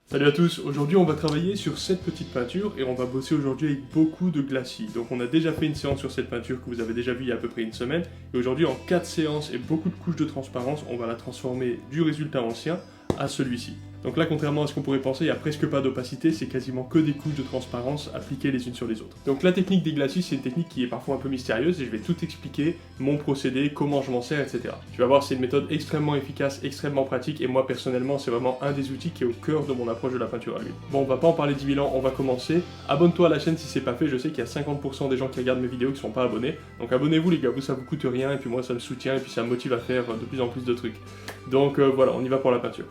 Salut à tous, aujourd'hui on va travailler sur cette petite peinture et on va bosser aujourd'hui avec beaucoup de glacis. Donc on a déjà fait une séance sur cette peinture que vous avez déjà vue il y a à peu près une semaine et aujourd'hui en 4 séances et beaucoup de couches de transparence, on va la transformer du résultat ancien à celui-ci. Donc là, contrairement à ce qu'on pourrait penser, il n'y a presque pas d'opacité, c'est quasiment que des couches de transparence appliquées les unes sur les autres. Donc la technique des glacis, c'est une technique qui est parfois un peu mystérieuse et je vais tout expliquer, mon procédé, comment je m'en sers, etc. Tu vas voir, c'est une méthode extrêmement efficace, extrêmement pratique et moi personnellement, c'est vraiment un des outils qui est au cœur de mon approche de la peinture à l'huile. Bon, on va pas en parler 10 000 ans, on va commencer. Abonne-toi à la chaîne si c'est pas fait, je sais qu'il y a 50% des gens qui regardent mes vidéos qui sont pas abonnés. Donc abonnez-vous les gars, vous ça vous coûte rien et puis moi ça me soutient et puis ça me motive à faire de plus en plus de trucs. Donc voilà, on y va pour la peinture.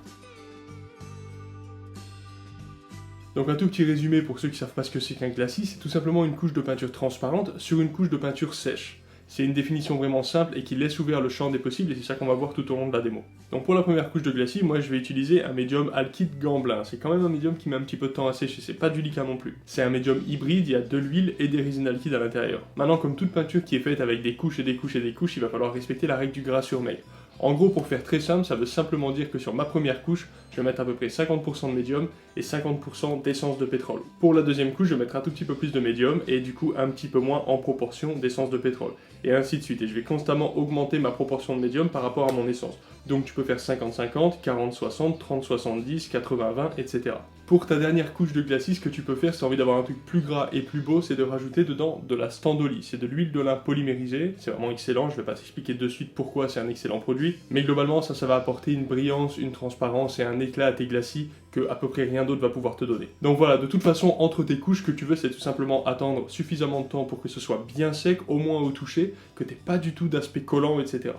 Donc un tout petit résumé pour ceux qui ne savent pas ce que c'est qu'un glacis, c'est tout simplement une couche de peinture transparente sur une couche de peinture sèche. C'est une définition vraiment simple et qui laisse ouvert le champ des possibles et c'est ça qu'on va voir tout au long de la démo. Donc pour la première couche de glacis, moi je vais utiliser un médium alkyd gamblin. C'est quand même un médium qui met un petit peu de temps à sécher, c'est pas du liquide non plus. C'est un médium hybride, il y a de l'huile et des résines alkydes à l'intérieur. Maintenant, comme toute peinture qui est faite avec des couches et des couches et des couches, il va falloir respecter la règle du gras sur maigre. En gros, pour faire très simple, ça veut simplement dire que sur ma première couche, je vais mettre à peu près 50% de médium et 50% d'essence de pétrole. Pour la deuxième couche, je vais mettre un tout petit peu plus de médium et du coup un petit peu moins en proportion d'essence de pétrole. Et ainsi de suite. Et je vais constamment augmenter ma proportion de médium par rapport à mon essence. Donc tu peux faire 50-50, 40-60, 30-70, 80-20, etc. Pour ta dernière couche de glacis, ce que tu peux faire, si tu as envie d'avoir un truc plus gras et plus beau, c'est de rajouter dedans de la standolie. C'est de l'huile de lin polymérisée, c'est vraiment excellent, je ne vais pas t'expliquer de suite pourquoi c'est un excellent produit, mais globalement ça va apporter une brillance, une transparence et un éclat à tes glacis que à peu près rien d'autre va pouvoir te donner. Donc voilà, de toute façon, entre tes couches, ce que tu veux, c'est tout simplement attendre suffisamment de temps pour que ce soit bien sec, au moins au toucher, que tu n'aies pas du tout d'aspect collant, etc.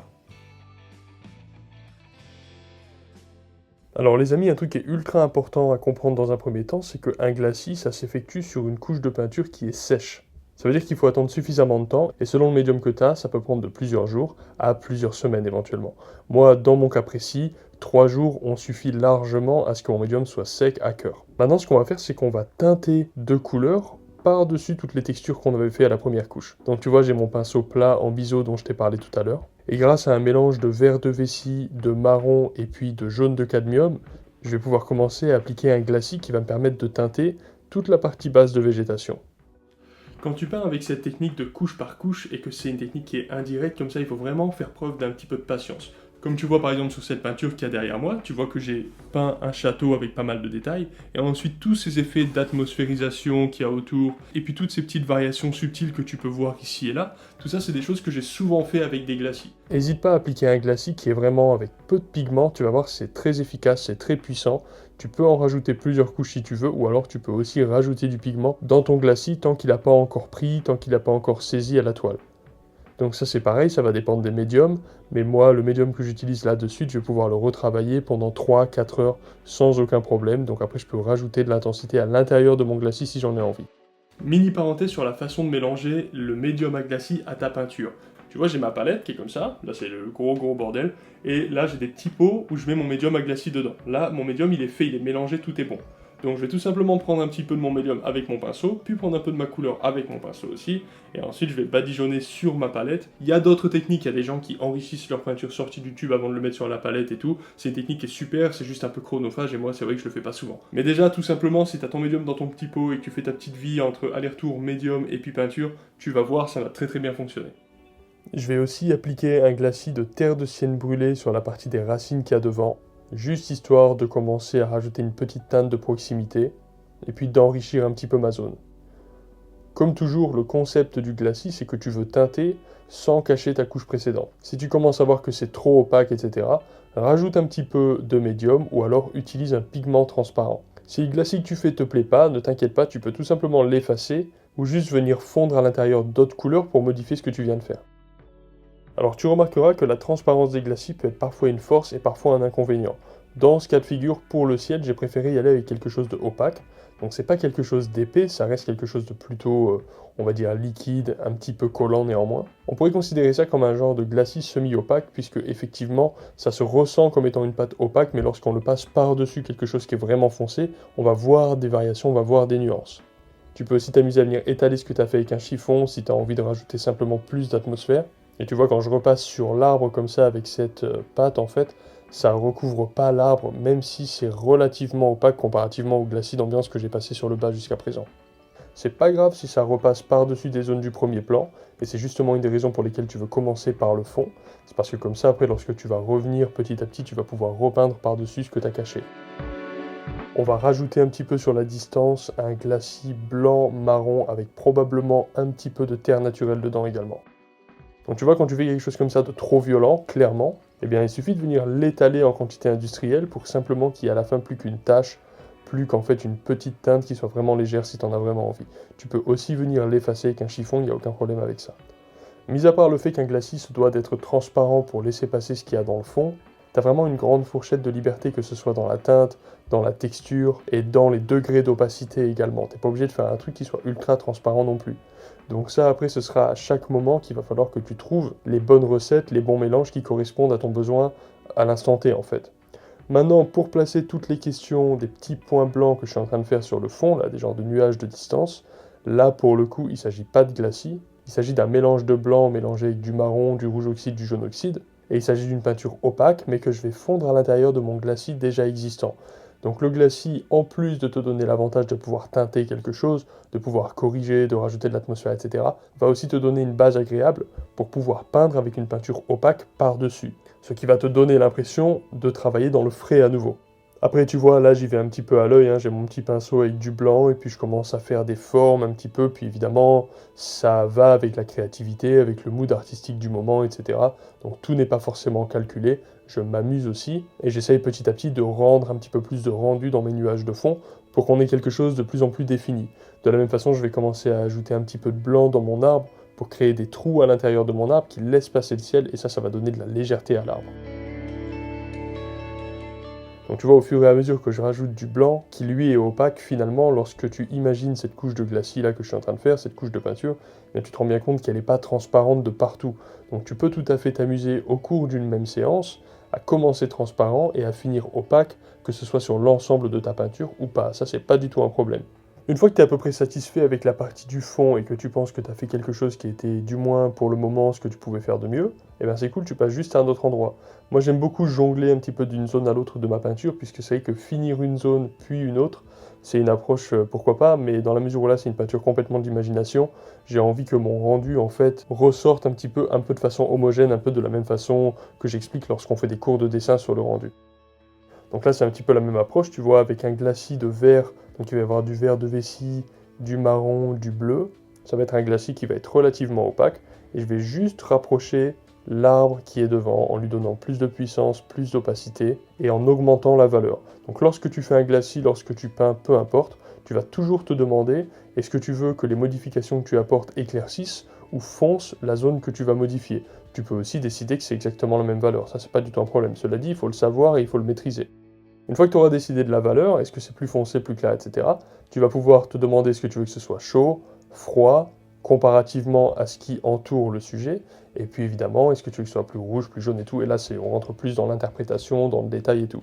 Alors les amis, un truc qui est ultra important à comprendre dans un premier temps, c'est qu'un glacis, ça s'effectue sur une couche de peinture qui est sèche. Ça veut dire qu'il faut attendre suffisamment de temps, et selon le médium que tu as, ça peut prendre de plusieurs jours à plusieurs semaines éventuellement. Moi, dans mon cas précis, 3 jours ont suffi largement à ce que mon médium soit sec à cœur. Maintenant, ce qu'on va faire, c'est qu'on va teinter de couleurs par-dessus toutes les textures qu'on avait fait à la première couche. Donc tu vois, j'ai mon pinceau plat en biseau dont je t'ai parlé tout à l'heure. Et grâce à un mélange de vert de vessie, de marron et puis de jaune de cadmium, je vais pouvoir commencer à appliquer un glacis qui va me permettre de teinter toute la partie basse de végétation. Quand tu peins avec cette technique de couche par couche et que c'est une technique qui est indirecte, comme ça il faut vraiment faire preuve d'un petit peu de patience. Comme tu vois par exemple sur cette peinture qu'il y a derrière moi, tu vois que j'ai peint un château avec pas mal de détails, et ensuite tous ces effets d'atmosphérisation qu'il y a autour, et puis toutes ces petites variations subtiles que tu peux voir ici et là, tout ça c'est des choses que j'ai souvent fait avec des glacis. N'hésite pas à appliquer un glacis qui est vraiment avec peu de pigments, tu vas voir c'est très efficace, c'est très puissant. Tu peux en rajouter plusieurs couches si tu veux, ou alors tu peux aussi rajouter du pigment dans ton glacis tant qu'il n'a pas encore pris, tant qu'il n'a pas encore saisi à la toile. Donc ça c'est pareil, ça va dépendre des médiums, mais moi le médium que j'utilise là de suite, je vais pouvoir le retravailler pendant 3-4 heures sans aucun problème, donc après je peux rajouter de l'intensité à l'intérieur de mon glacis si j'en ai envie. Mini parenthèse sur la façon de mélanger le médium à glacis à ta peinture. Tu vois, j'ai ma palette qui est comme ça, là c'est le gros bordel, et là j'ai des petits pots où je mets mon médium à glacis dedans. Là, mon médium il est fait, il est mélangé, tout est bon. Donc je vais tout simplement prendre un petit peu de mon médium avec mon pinceau, puis prendre un peu de ma couleur avec mon pinceau aussi, et ensuite je vais badigeonner sur ma palette. Il y a d'autres techniques, il y a des gens qui enrichissent leur peinture sortie du tube avant de le mettre sur la palette et tout. C'est une technique qui est super, c'est juste un peu chronophage et moi c'est vrai que je le fais pas souvent. Mais déjà tout simplement, si tu as ton médium dans ton petit pot et que tu fais ta petite vie entre aller-retour médium et puis peinture, tu vas voir, ça va très bien fonctionner. Je vais aussi appliquer un glacis de terre de sienne brûlée sur la partie des racines qu'il y a devant, juste histoire de commencer à rajouter une petite teinte de proximité, et puis d'enrichir un petit peu ma zone. Comme toujours, le concept du glacis, c'est que tu veux teinter sans cacher ta couche précédente. Si tu commences à voir que c'est trop opaque, etc., rajoute un petit peu de médium, ou alors utilise un pigment transparent. Si le glacis que tu fais te plaît pas, ne t'inquiète pas, tu peux tout simplement l'effacer, ou juste venir fondre à l'intérieur d'autres couleurs pour modifier ce que tu viens de faire. Alors tu remarqueras que la transparence des glacis peut être parfois une force et parfois un inconvénient. Dans ce cas de figure, pour le ciel, j'ai préféré y aller avec quelque chose de opaque. Donc c'est pas quelque chose d'épais, ça reste quelque chose de plutôt, on va dire, liquide, un petit peu collant néanmoins. On pourrait considérer ça comme un genre de glacis semi-opaque, puisque effectivement, ça se ressent comme étant une pâte opaque, mais lorsqu'on le passe par-dessus quelque chose qui est vraiment foncé, on va voir des variations, on va voir des nuances. Tu peux aussi t'amuser à venir étaler ce que tu as fait avec un chiffon, si tu as envie de rajouter simplement plus d'atmosphère. Et tu vois, quand je repasse sur l'arbre comme ça avec cette pâte, en fait, ça recouvre pas l'arbre, même si c'est relativement opaque comparativement au glacis d'ambiance que j'ai passé sur le bas jusqu'à présent. C'est pas grave si ça repasse par-dessus des zones du premier plan, et c'est justement une des raisons pour lesquelles tu veux commencer par le fond. C'est parce que comme ça, après, lorsque tu vas revenir petit à petit, tu vas pouvoir repeindre par-dessus ce que tu as caché. On va rajouter un petit peu sur la distance un glacis blanc-marron avec probablement un petit peu de terre naturelle dedans également. Donc tu vois, quand tu fais quelque chose comme ça de trop violent, clairement, eh bien il suffit de venir l'étaler en quantité industrielle pour simplement qu'il y ait à la fin plus qu'une tache, plus qu'en fait une petite teinte qui soit vraiment légère si tu en as vraiment envie. Tu peux aussi venir l'effacer avec un chiffon, il n'y a aucun problème avec ça. Mis à part le fait qu'un glacis se doit d'être transparent pour laisser passer ce qu'il y a dans le fond, tu as vraiment une grande fourchette de liberté, que ce soit dans la teinte, dans la texture et dans les degrés d'opacité également. Tu n'es pas obligé de faire un truc qui soit ultra transparent non plus. Donc ça, après, ce sera à chaque moment qu'il va falloir que tu trouves les bonnes recettes, les bons mélanges qui correspondent à ton besoin à l'instant T en fait. Maintenant, pour placer toutes les questions des petits points blancs que je suis en train de faire sur le fond, là, des genres de nuages de distance, là pour le coup, il ne s'agit pas de glacis, il s'agit d'un mélange de blanc mélangé avec du marron, du rouge oxyde, du jaune oxyde, et il s'agit d'une peinture opaque, mais que je vais fondre à l'intérieur de mon glacis déjà existant. Donc le glacis, en plus de te donner l'avantage de pouvoir teinter quelque chose, de pouvoir corriger, de rajouter de l'atmosphère, etc., va aussi te donner une base agréable pour pouvoir peindre avec une peinture opaque par-dessus. Ce qui va te donner l'impression de travailler dans le frais à nouveau. Après, tu vois, là, j'y vais un petit peu à l'œil, hein, j'ai mon petit pinceau avec du blanc, et puis je commence à faire des formes un petit peu, puis évidemment, ça va avec la créativité, avec le mood artistique du moment, etc. Donc tout n'est pas forcément calculé, je m'amuse aussi, et j'essaye petit à petit de rendre un petit peu plus de rendu dans mes nuages de fond, pour qu'on ait quelque chose de plus en plus défini. De la même façon, je vais commencer à ajouter un petit peu de blanc dans mon arbre, pour créer des trous à l'intérieur de mon arbre qui laissent passer le ciel, et ça va donner de la légèreté à l'arbre. Donc tu vois, au fur et à mesure que je rajoute du blanc, qui lui est opaque, finalement, lorsque tu imagines cette couche de glacis là que je suis en train de faire, cette couche de peinture, eh tu te rends bien compte qu'elle n'est pas transparente de partout. Donc tu peux tout à fait t'amuser au cours d'une même séance à commencer transparent et à finir opaque, que ce soit sur l'ensemble de ta peinture ou pas. Ça, c'est pas du tout un problème. Une fois que tu es à peu près satisfait avec la partie du fond et que tu penses que tu as fait quelque chose qui était du moins pour le moment ce que tu pouvais faire de mieux, eh bien c'est cool, tu passes juste à un autre endroit. Moi j'aime beaucoup jongler un petit peu d'une zone à l'autre de ma peinture, puisque c'est vrai que finir une zone puis une autre, c'est une approche pourquoi pas, mais dans la mesure où là c'est une peinture complètement d'imagination, j'ai envie que mon rendu en fait ressorte un peu de façon homogène, un peu de la même façon que j'explique lorsqu'on fait des cours de dessin sur le rendu. Donc là, c'est un petit peu la même approche, tu vois, avec un glacis de vert, donc il va y avoir du vert de vessie, du marron, du bleu. Ça va être un glacis qui va être relativement opaque, et je vais juste rapprocher l'arbre qui est devant, en lui donnant plus de puissance, plus d'opacité, et en augmentant la valeur. Donc lorsque tu fais un glacis, lorsque tu peins, peu importe, tu vas toujours te demander, est-ce que tu veux que les modifications que tu apportes éclaircissent ou foncent la zone que tu vas modifier? Tu peux aussi décider que c'est exactement la même valeur, ça c'est pas du tout un problème. Cela dit, il faut le savoir et il faut le maîtriser. Une fois que tu auras décidé de la valeur, est-ce que c'est plus foncé, plus clair, etc., tu vas pouvoir te demander est-ce que tu veux que ce soit chaud, froid, comparativement à ce qui entoure le sujet, et puis évidemment, est-ce que tu veux que ce soit plus rouge, plus jaune et tout, et là on rentre plus dans l'interprétation, dans le détail et tout.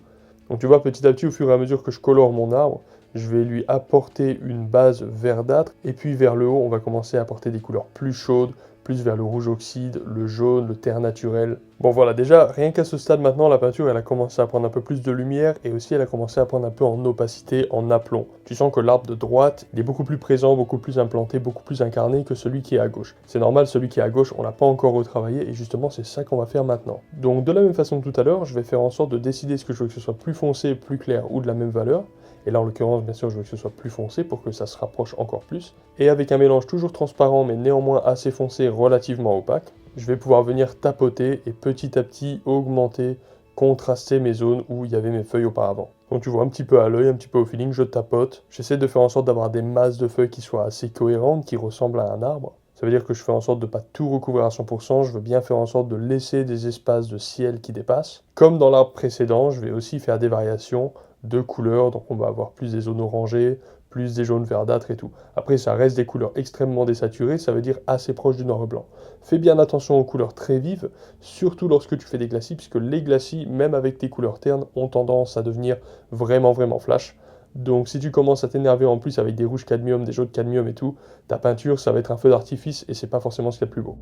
Donc tu vois, petit à petit, au fur et à mesure que je colore mon arbre, je vais lui apporter une base verdâtre, et puis vers le haut, on va commencer à apporter des couleurs plus chaudes, plus vers le rouge oxyde, le jaune, le terre naturel. Bon voilà, déjà, rien qu'à ce stade maintenant, la peinture, elle a commencé à prendre un peu plus de lumière, et aussi elle a commencé à prendre un peu en opacité, en aplomb. Tu sens que l'arbre de droite, il est beaucoup plus présent, beaucoup plus implanté, beaucoup plus incarné que celui qui est à gauche. C'est normal, celui qui est à gauche, on l'a pas encore retravaillé, et justement, c'est ça qu'on va faire maintenant. Donc de la même façon que tout à l'heure, je vais faire en sorte de décider ce que je veux que ce soit plus foncé, plus clair, ou de la même valeur. Et là, en l'occurrence, bien sûr, je veux que ce soit plus foncé pour que ça se rapproche encore plus. Et avec un mélange toujours transparent, mais néanmoins assez foncé, relativement opaque, je vais pouvoir venir tapoter et petit à petit augmenter, contraster mes zones où il y avait mes feuilles auparavant. Donc tu vois, un petit peu à l'œil, un petit peu au feeling, je tapote. J'essaie de faire en sorte d'avoir des masses de feuilles qui soient assez cohérentes, qui ressemblent à un arbre. Ça veut dire que je fais en sorte de ne pas tout recouvrir à 100%, je veux bien faire en sorte de laisser des espaces de ciel qui dépassent. Comme dans l'arbre précédent, je vais aussi faire des variations de couleurs, donc on va avoir plus des zones orangées, plus des jaunes verdâtres et tout. Après, ça reste des couleurs extrêmement désaturées, ça veut dire assez proche du noir et blanc. Fais bien attention aux couleurs très vives, surtout lorsque tu fais des glacis, puisque les glacis, même avec tes couleurs ternes, ont tendance à devenir vraiment flash. Donc si tu commences à t'énerver en plus avec des rouges cadmium, des jaunes cadmium et tout, ta peinture, ça va être un feu d'artifice et c'est pas forcément ce qu'il y a de plus beau.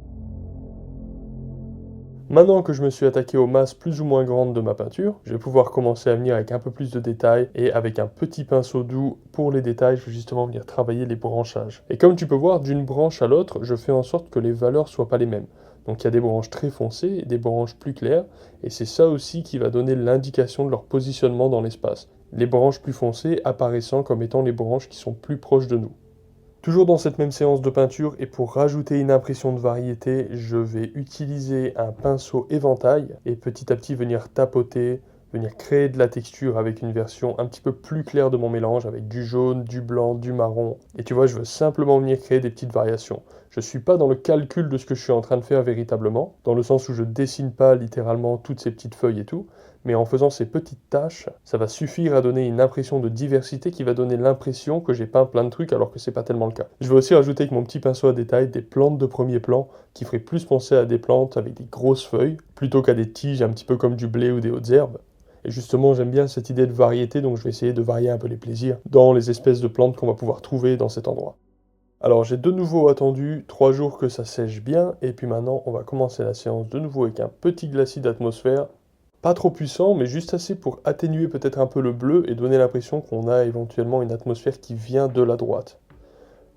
Maintenant que je me suis attaqué aux masses plus ou moins grandes de ma peinture, je vais pouvoir commencer à venir avec un peu plus de détails et avec un petit pinceau doux pour les détails, je vais justement venir travailler les branchages. Et comme tu peux voir, d'une branche à l'autre, je fais en sorte que les valeurs soient pas les mêmes. Donc il y a des branches très foncées et des branches plus claires, et c'est ça aussi qui va donner l'indication de leur positionnement dans l'espace. Les branches plus foncées apparaissant comme étant les branches qui sont plus proches de nous. Toujours dans cette même séance de peinture et pour rajouter une impression de variété, je vais utiliser un pinceau éventail et petit à petit venir tapoter, venir créer de la texture avec une version un petit peu plus claire de mon mélange avec du jaune, du blanc, du marron. Et tu vois, je veux simplement venir créer des petites variations. Je ne suis pas dans le calcul de ce que je suis en train de faire véritablement, dans le sens où je dessine pas littéralement toutes ces petites feuilles et tout, mais en faisant ces petites tâches, ça va suffire à donner une impression de diversité qui va donner l'impression que j'ai peint plein de trucs alors que c'est pas tellement le cas. Je vais aussi rajouter avec mon petit pinceau à détail des plantes de premier plan qui feraient plus penser à des plantes avec des grosses feuilles plutôt qu'à des tiges un petit peu comme du blé ou des hautes herbes. Et justement, j'aime bien cette idée de variété, donc je vais essayer de varier un peu les plaisirs dans les espèces de plantes qu'on va pouvoir trouver dans cet endroit. Alors j'ai de nouveau attendu 3 jours que ça sèche bien, et puis maintenant on va commencer la séance de nouveau avec un petit glacis d'atmosphère. Pas trop puissant, mais juste assez pour atténuer peut-être un peu le bleu et donner l'impression qu'on a éventuellement une atmosphère qui vient de la droite.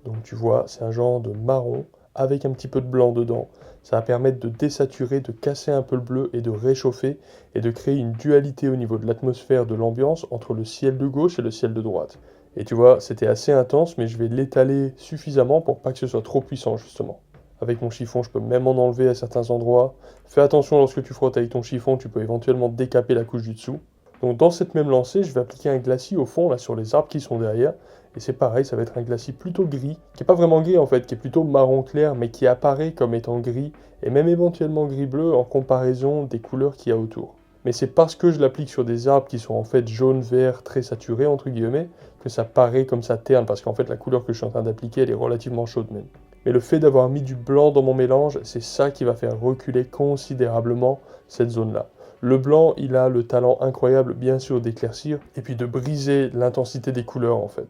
Donc tu vois, c'est un genre de marron avec un petit peu de blanc dedans. Ça va permettre de désaturer, de casser un peu le bleu et de réchauffer et de créer une dualité au niveau de l'atmosphère, de l'ambiance entre le ciel de gauche et le ciel de droite. Et tu vois, c'était assez intense, mais je vais l'étaler suffisamment pour pas que ce soit trop puissant justement. Avec mon chiffon, je peux même en enlever à certains endroits. Fais attention lorsque tu frottes avec ton chiffon, tu peux éventuellement décaper la couche du dessous. Donc dans cette même lancée, je vais appliquer un glacis au fond, là sur les arbres qui sont derrière. Et c'est pareil, ça va être un glacis plutôt gris, qui n'est pas vraiment gris en fait, qui est plutôt marron clair, mais qui apparaît comme étant gris, et même éventuellement gris-bleu en comparaison des couleurs qu'il y a autour. Mais c'est parce que je l'applique sur des arbres qui sont en fait jaune-vert très saturés, entre guillemets, que ça paraît comme ça terne, parce qu'en fait la couleur que je suis en train d'appliquer, elle est relativement chaude même. Mais le fait d'avoir mis du blanc dans mon mélange, c'est ça qui va faire reculer considérablement cette zone-là. Le blanc, il a le talent incroyable, bien sûr, d'éclaircir, et puis de briser l'intensité des couleurs, en fait.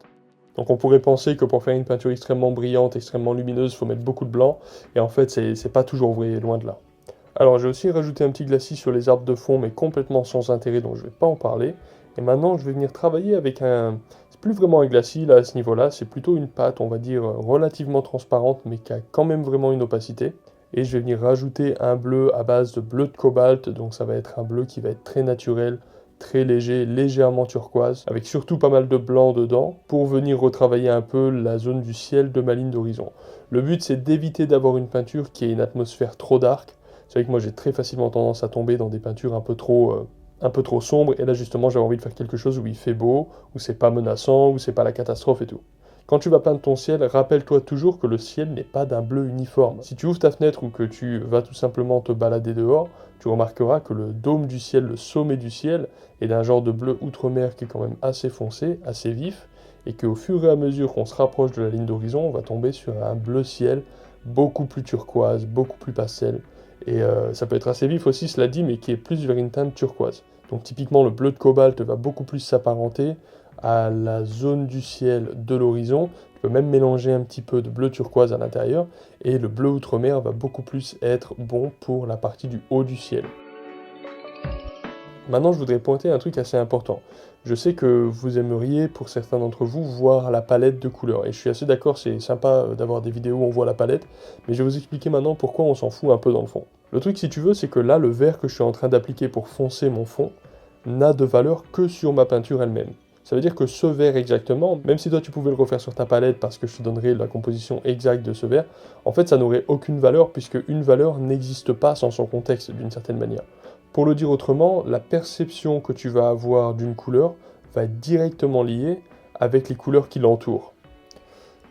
Donc on pourrait penser que pour faire une peinture extrêmement brillante, extrêmement lumineuse, il faut mettre beaucoup de blanc, et en fait, c'est pas toujours vrai, loin de là. Alors j'ai aussi rajouté un petit glacis sur les arbres de fond, mais complètement sans intérêt, donc je ne vais pas en parler. Et maintenant, je vais venir travailler avec un... C'est plus vraiment un glacis, là, à ce niveau-là, c'est plutôt une pâte, on va dire, relativement transparente, mais qui a quand même vraiment une opacité. Et je vais venir rajouter un bleu à base de bleu de cobalt, donc ça va être un bleu qui va être très naturel, très léger, légèrement turquoise, avec surtout pas mal de blanc dedans, pour venir retravailler un peu la zone du ciel de ma ligne d'horizon. Le but, c'est d'éviter d'avoir une peinture qui ait une atmosphère trop dark. C'est vrai que moi, j'ai très facilement tendance à tomber dans des peintures un peu trop sombres, et là, justement, j'avais envie de faire quelque chose où il fait beau, où c'est pas menaçant, où c'est pas la catastrophe et tout. Quand tu vas peindre ton ciel, rappelle-toi toujours que le ciel n'est pas d'un bleu uniforme. Si tu ouvres ta fenêtre ou que tu vas tout simplement te balader dehors, tu remarqueras que le dôme du ciel, le sommet du ciel, est d'un genre de bleu outre-mer qui est quand même assez foncé, assez vif, et qu'au fur et à mesure qu'on se rapproche de la ligne d'horizon, on va tomber sur un bleu ciel beaucoup plus turquoise, beaucoup plus pastel. Et ça peut être assez vif aussi, cela dit, mais qui est plus vers une teinte turquoise. Donc typiquement, le bleu de cobalt va beaucoup plus s'apparenter à la zone du ciel de l'horizon. Tu peux même mélanger un petit peu de bleu turquoise à l'intérieur, et le bleu outre-mer va beaucoup plus être bon pour la partie du haut du ciel. Maintenant, je voudrais pointer un truc assez important. Je sais que vous aimeriez, pour certains d'entre vous, voir la palette de couleurs. Et je suis assez d'accord, c'est sympa d'avoir des vidéos où on voit la palette, mais je vais vous expliquer maintenant pourquoi on s'en fout un peu dans le fond. Le truc, si tu veux, c'est que là, le vert que je suis en train d'appliquer pour foncer mon fond n'a de valeur que sur ma peinture elle-même. Ça veut dire que ce vert exactement, même si toi tu pouvais le refaire sur ta palette parce que je te donnerais la composition exacte de ce vert, en fait ça n'aurait aucune valeur puisque une valeur n'existe pas sans son contexte d'une certaine manière. Pour le dire autrement, la perception que tu vas avoir d'une couleur va être directement liée avec les couleurs qui l'entourent.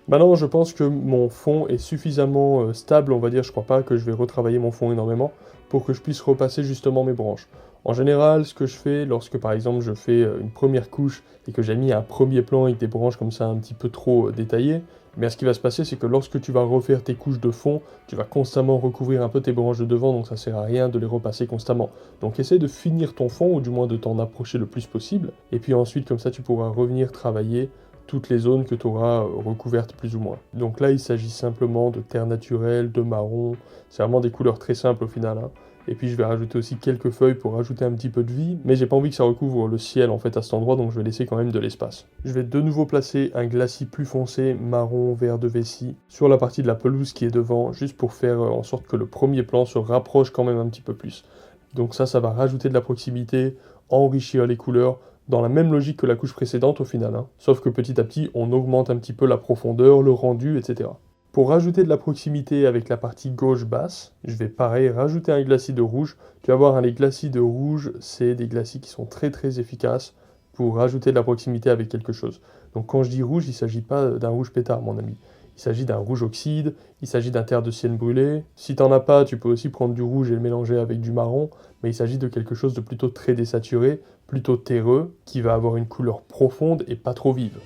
Maintenant, je pense que mon fond est suffisamment stable, on va dire, je crois pas que je vais retravailler mon fond énormément pour que je puisse repasser justement mes branches. En général, ce que je fais lorsque par exemple je fais une première couche et que j'ai mis un premier plan avec des branches comme ça un petit peu trop détaillées, mais ce qui va se passer c'est que lorsque tu vas refaire tes couches de fond, tu vas constamment recouvrir un peu tes branches de devant, donc ça sert à rien de les repasser constamment. Donc essaie de finir ton fond, ou du moins de t'en approcher le plus possible, et puis ensuite comme ça tu pourras revenir travailler toutes les zones que tu auras recouvertes plus ou moins. Donc là il s'agit simplement de terre naturelle, de marron, c'est vraiment des couleurs très simples au final, hein. Et puis je vais rajouter aussi quelques feuilles pour rajouter un petit peu de vie, mais j'ai pas envie que ça recouvre le ciel en fait à cet endroit, donc je vais laisser quand même de l'espace. Je vais de nouveau placer un glacis plus foncé, marron, vert de vessie, sur la partie de la pelouse qui est devant, juste pour faire en sorte que le premier plan se rapproche quand même un petit peu plus. Donc ça va rajouter de la proximité, enrichir les couleurs, dans la même logique que la couche précédente au final, hein. Sauf que petit à petit, on augmente un petit peu la profondeur, le rendu, etc. Pour rajouter de la proximité avec la partie gauche basse, je vais pareil rajouter un glacis de rouge. Tu vas voir, hein, les glacis de rouge, c'est des glacis qui sont très efficaces pour rajouter de la proximité avec quelque chose. Donc quand je dis rouge, il ne s'agit pas d'un rouge pétard, mon ami. Il s'agit d'un rouge oxyde, il s'agit d'un terre de sienne brûlée. Si t'en as pas, tu peux aussi prendre du rouge et le mélanger avec du marron, mais il s'agit de quelque chose de plutôt très désaturé, plutôt terreux, qui va avoir une couleur profonde et pas trop vive.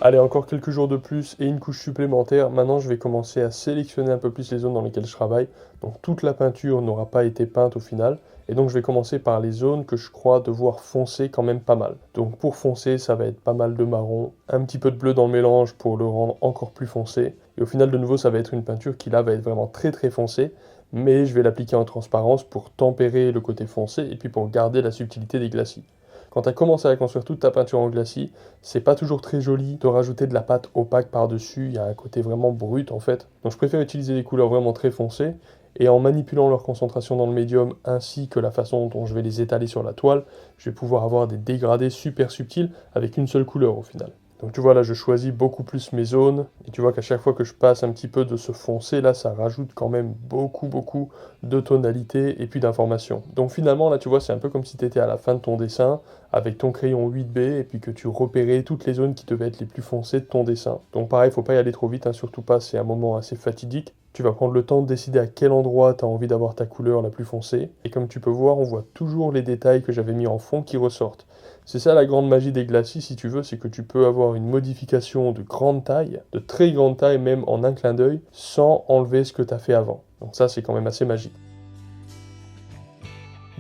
Allez, encore quelques jours de plus et une couche supplémentaire. Maintenant, je vais commencer à sélectionner un peu plus les zones dans lesquelles je travaille. Donc toute la peinture n'aura pas été peinte au final. Et donc je vais commencer par les zones que je crois devoir foncer quand même pas mal. Donc pour foncer, ça va être pas mal de marron, un petit peu de bleu dans le mélange pour le rendre encore plus foncé. Et au final, de nouveau, ça va être une peinture qui là va être vraiment très foncée. Mais je vais l'appliquer en transparence pour tempérer le côté foncé et puis pour garder la subtilité des glacis. Quand tu as commencé à construire toute ta peinture en glacis, c'est pas toujours très joli de rajouter de la pâte opaque par-dessus, il y a un côté vraiment brut en fait. Donc je préfère utiliser des couleurs vraiment très foncées, et en manipulant leur concentration dans le médium ainsi que la façon dont je vais les étaler sur la toile, je vais pouvoir avoir des dégradés super subtils avec une seule couleur au final. Donc tu vois là je choisis beaucoup plus mes zones, et tu vois qu'à chaque fois que je passe un petit peu de ce foncé là, ça rajoute quand même beaucoup de tonalité et puis d'informations. Donc finalement là tu vois c'est un peu comme si tu étais à la fin de ton dessin, avec ton crayon 8B, et puis que tu repérais toutes les zones qui devaient être les plus foncées de ton dessin. Donc pareil, faut pas y aller trop vite, hein, surtout pas, c'est un moment assez fatidique. Tu vas prendre le temps de décider à quel endroit tu as envie d'avoir ta couleur la plus foncée, et comme tu peux voir, on voit toujours les détails que j'avais mis en fond qui ressortent. C'est ça la grande magie des glacis, si tu veux, c'est que tu peux avoir une modification de grande taille, de très grande taille même en un clin d'œil, sans enlever ce que tu as fait avant. Donc ça, c'est quand même assez magique.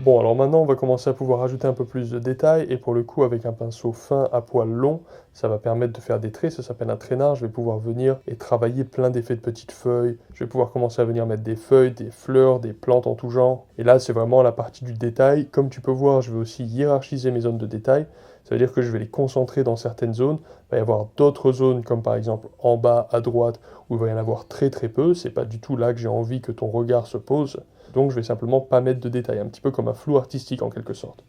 Bon, alors maintenant, on va commencer à pouvoir ajouter un peu plus de détails, et pour le coup, avec un pinceau fin à poil long, ça va permettre de faire des traits, ça s'appelle un traînard. Je vais pouvoir venir et travailler plein d'effets de petites feuilles. Je vais pouvoir commencer à venir mettre des feuilles, des fleurs, des plantes en tout genre. Et là, c'est vraiment la partie du détail. Comme tu peux voir, je vais aussi hiérarchiser mes zones de détail. Ça veut dire que je vais les concentrer dans certaines zones. Il va y avoir d'autres zones, comme par exemple en bas à droite, où il va y en avoir très peu. C'est pas du tout là que j'ai envie que ton regard se pose. Donc je vais simplement pas mettre de détails, un petit peu comme un flou artistique en quelque sorte.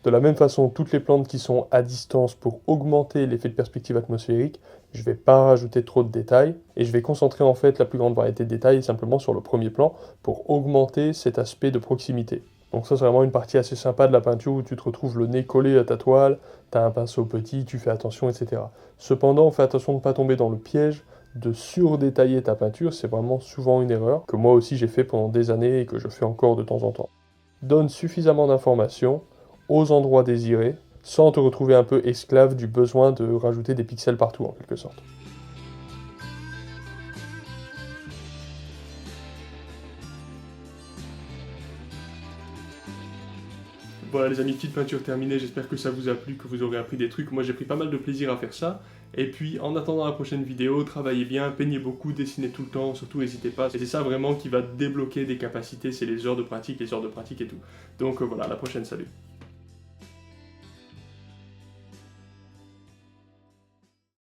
De la même façon, toutes les plantes qui sont à distance pour augmenter l'effet de perspective atmosphérique, je ne vais pas rajouter trop de détails, et je vais concentrer en fait la plus grande variété de détails simplement sur le premier plan pour augmenter cet aspect de proximité. Donc ça c'est vraiment une partie assez sympa de la peinture où tu te retrouves le nez collé à ta toile, tu as un pinceau petit, tu fais attention, etc. Cependant, fais attention de ne pas tomber dans le piège de surdétailler ta peinture, c'est vraiment souvent une erreur que moi aussi j'ai fait pendant des années et que je fais encore de temps en temps. Donne suffisamment d'informations aux endroits désirés, sans te retrouver un peu esclave du besoin de rajouter des pixels partout en quelque sorte. Voilà les amis, petite peinture terminée, j'espère que ça vous a plu, que vous aurez appris des trucs. Moi j'ai pris pas mal de plaisir à faire ça. Et puis en attendant la prochaine vidéo, travaillez bien, peignez beaucoup, dessinez tout le temps, surtout n'hésitez pas. Et c'est ça vraiment qui va débloquer des capacités, c'est les heures de pratique et tout. Donc voilà, à la prochaine, salut.